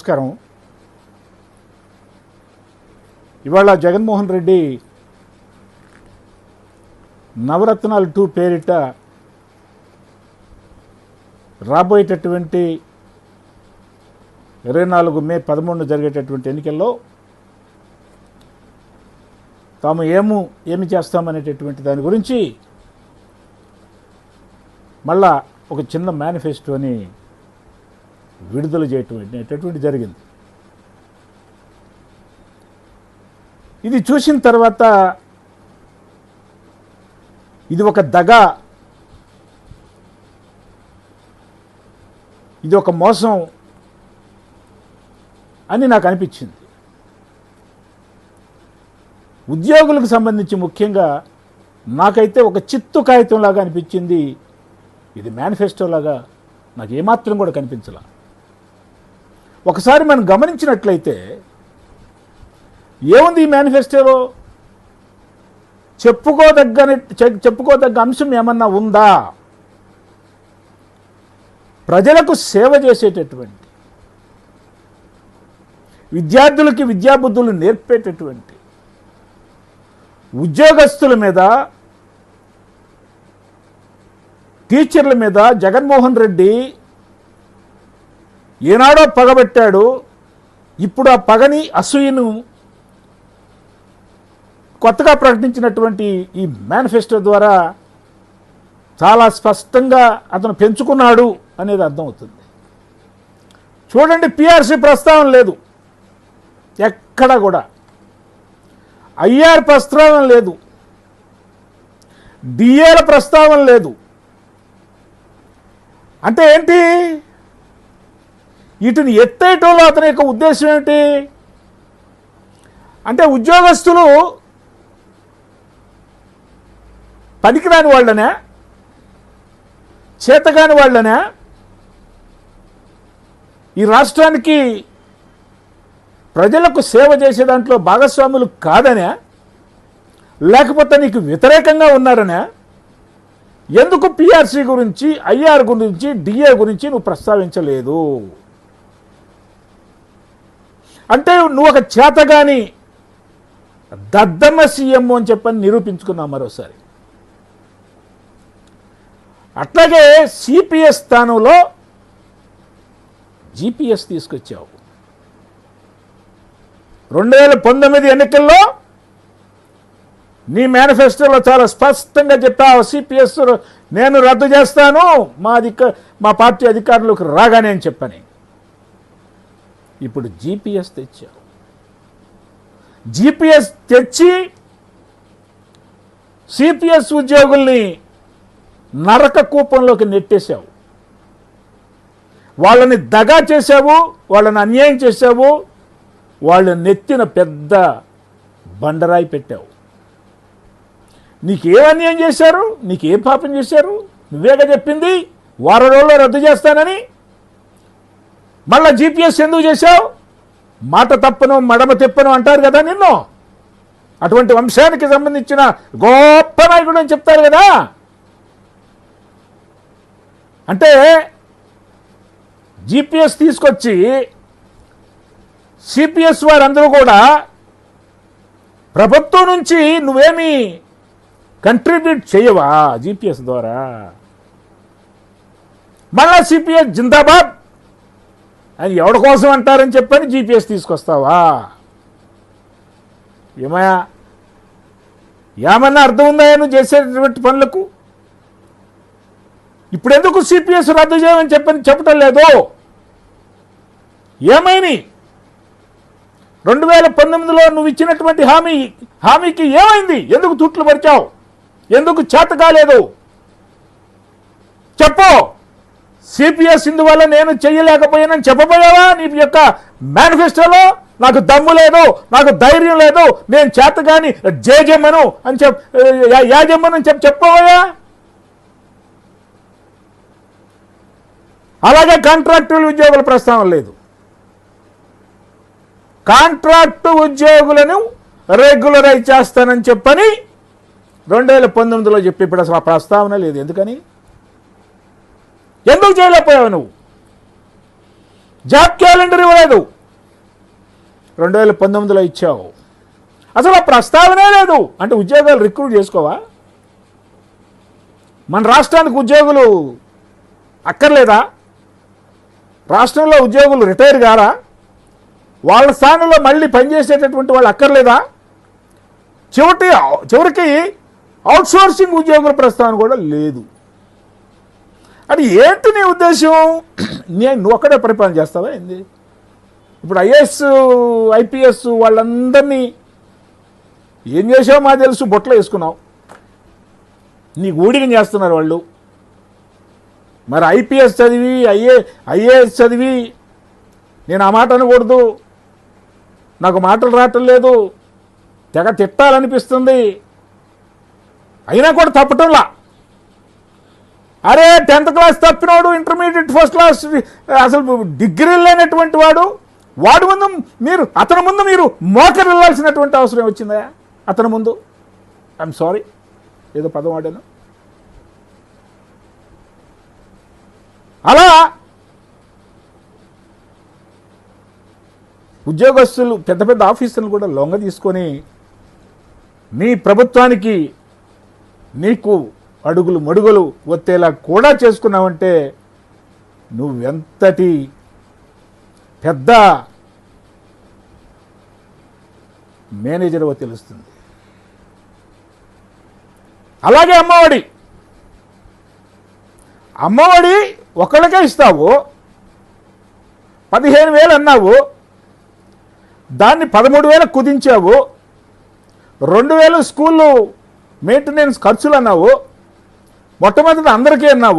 నమస్కారం. ఇవాళ జగన్మోహన్ రెడ్డి నవరత్నాలు 2 పేరిట రాబోయేటటువంటి 24 మే 13 జరిగేటటువంటి ఎన్నికల్లో తాము ఏమి చేస్తామనేటటువంటి దాని గురించి మళ్ళా ఒక చిన్న మేనిఫెస్టోని విడుదల చేయటం జరిగింది. ఇది చూసిన తర్వాత ఇది ఒక దగా, ఇది ఒక మోసం అని నాకు అనిపించింది. ఉద్యోగులకు సంబంధించి ముఖ్యంగా నాకైతే ఒక చిత్తు కాగితంలాగా అనిపించింది. ఇది మేనిఫెస్టోలాగా నాకు ఏమాత్రం కూడా కనిపించలా. ఒకసారి మనం గమనించినట్లయితే ఏముంది ఈ మేనిఫెస్టోలో? చెప్పుకోదగ్గ అంశం ఏమన్నా ఉందా? ప్రజలకు సేవ చేసేటటువంటి, విద్యార్థులకి విద్యాబుద్ధులు నేర్పేటటువంటి, ఉద్యోగస్తుల మీద, టీచర్ల మీద జగన్మోహన్ రెడ్డి ఏనాడో పగబెట్టాడు. ఇప్పుడు ఆ పగని, అసూయను కొత్తగా ప్రకటించినటువంటి ఈ మేనిఫెస్టో ద్వారా చాలా స్పష్టంగా అతను పెంచుకున్నాడు అనేది అర్థమవుతుంది. చూడండి, పిఆర్సీ ప్రస్తావన లేదు ఎక్కడ కూడా, ఐఆర్ ప్రస్తావన లేదు, డిఏల ప్రస్తావన లేదు. అంటే ఏంటి? వీటిని ఎత్తేయటంలో అతని యొక్క ఉద్దేశం ఏమిటి? అంటే ఉద్యోగస్తులు పనికిరాని వాళ్ళనే, చేతగాని వాళ్ళనే, ఈ రాష్ట్రానికి ప్రజలకు సేవ చేసే దాంట్లో భాగస్వాములు కాదనే, లేకపోతే నీకు వ్యతిరేకంగా ఉన్నారనే? ఎందుకు పిఆర్సీ గురించి, ఐఆర్ గురించి, డిఏ గురించి నువ్వు ప్రస్తావించలేదు? అంటే నువ్వు ఒక చేతగాని దద్దమ్మ సీఎం అని చెప్పని నిరూపించుకున్నావు మరోసారి. అట్లాగే సిపిఎస్ స్థానంలో జిపిఎస్ తీసుకొచ్చావు. 2019 ఎన్నికల్లో నీ మేనిఫెస్టోలో చాలా స్పష్టంగా చెప్పావు, సిపిఎస్ నేను రద్దు చేస్తాను మా పార్టీ అధికారులకు రాగానే అని చెప్పని. ఇప్పుడు జిపిఎస్ తెచ్చావు. జిపిఎస్ తెచ్చి సిపిఎస్ ఉద్యోగుల్ని నరక కూపంలోకి నెట్టేశావు. వాళ్ళని దగా చేశావు, వాళ్ళని అన్యాయం చేశావు, వాళ్ళ నెత్తిన పెద్ద బండరాయి పెట్టావు. నీకేం అన్యాయం చేశారు? నీకేం పాపం చేశారు? నువ్వేగా చెప్పింది వారం రోజుల్లో రద్దు చేస్తానని. మళ్ళా జిపిఎస్ ఎందుకు చేశావు? మాట తప్పను మడమ తిప్పను అంటారు కదా నిన్ను. అటువంటి వంశానికి సంబంధించిన గొప్ప నాయకుడు అని చెప్తారు కదా. అంటే జిపిఎస్ తీసుకొచ్చి సిపిఎస్ వారందరూ కూడా ప్రభుత్వం నుంచి నువ్వేమీ కంట్రిబ్యూట్ చేయవా జిపిఎస్ ద్వారా? మళ్ళా సిపిఎస్ జిందాబాద్ అని ఎవరి కోసం అంటారని చెప్పని జిపిఎస్ తీసుకొస్తావా? ఏమన్నా అర్థం ఉందా నువ్వు చేసేటటువంటి పనులకు? ఇప్పుడు ఎందుకు సిపిఎస్ రద్దు చేయమని చెప్పటం లేదు? ఏమైంది? 2019లో నువ్వు ఇచ్చినటువంటి హామీకి ఏమైంది? ఎందుకు తుట్లు పరిచావు? ఎందుకు చేత కాలేదు? చెప్పు. సిపిఎస్ ఇందువల్ల నేను చెయ్యలేకపోయానని చెప్పబోయావా నీ యొక్క మేనిఫెస్టోలో? నాకు దమ్ము లేదు, నాకు ధైర్యం లేదు, నేను చేతగాని జేజమ్మను అని యాజమ్మను అని చెప్పబోయా? అలాగే కాంట్రాక్టుల ఉద్యోగుల ప్రస్తావన లేదు. కాంట్రాక్టు ఉద్యోగులను రెగ్యులరైజ్ చేస్తానని చెప్పని 2019లో చెప్పి ఇప్పుడు అసలు ఆ ప్రస్తావన లేదు. ఎందుకు చేయలేకపోయావు నువ్వు? జాబ్ క్యాలెండర్ ఇవ్వలేదు. 2019లో ఇచ్చావు. అసలు ఆ ప్రస్తావనే లేదు. అంటే ఉద్యోగాలు రిక్రూట్ చేసుకోవా? మన రాష్ట్రానికి ఉద్యోగులు అక్కర్లేదా? రాష్ట్రంలో ఉద్యోగులు రిటైర్ కారా? వాళ్ళ స్థానంలో మళ్ళీ పనిచేసేటటువంటి వాళ్ళు అక్కర్లేదా? చివరికి అవుట్సోర్సింగ్ ఉద్యోగుల ప్రస్తావన కూడా లేదు. అది ఏంటి నీ ఉద్దేశం? నువ్వు ఒక్కడే పరిపాలన చేస్తావా ఏంది? ఇప్పుడు ఐఏఎస్ ఐపీఎస్ వాళ్ళందరినీ ఏం చేసావు మా తెలుసు, బొట్లో వేసుకున్నావు. నీకు ఊడిగం చేస్తున్నారు వాళ్ళు. మరి ఐపీఎస్ చదివి ఐఏఎస్ చదివి, నేను ఆ మాట అనకూడదు, నాకు మాటలు రావటం లేదు, తెగ తిట్టాలనిపిస్తుంది, అయినా కూడా తప్పటంలా. అరే 10th క్లాస్ తప్పినోడు, ఇంటర్మీడియట్ ఫస్ట్ క్లాస్, అసలు డిగ్రీ లేనటువంటి వాడు ముందు అతని ముందు మీరు మోకరు వెళ్ళాల్సినటువంటి అవసరం వచ్చిందా? అతని ముందు ఐఎమ్ సారీ, ఏదో పదం వాడాను. అలా ఉద్యోగస్తులు పెద్ద పెద్ద ఆఫీసులను కూడా లొంగ తీసుకొని నీ ప్రభుత్వానికి నీకు అడుగులు మడుగులు ఒత్తేలా కూడా చేసుకున్నావంటే నువ్వెంతటి పెద్ద మేనేజర్వో తెలుస్తుంది. అలాగే అమ్మఒడి ఒకళ్ళకే ఇస్తావు, 15,000 అన్నావు, దాన్ని 13,000 కుదించావు, 2,000 స్కూళ్ళు మెయింటెనెన్స్ ఖర్చులు అన్నావు, మొట్టమొదటి అందరికీ అన్నావు.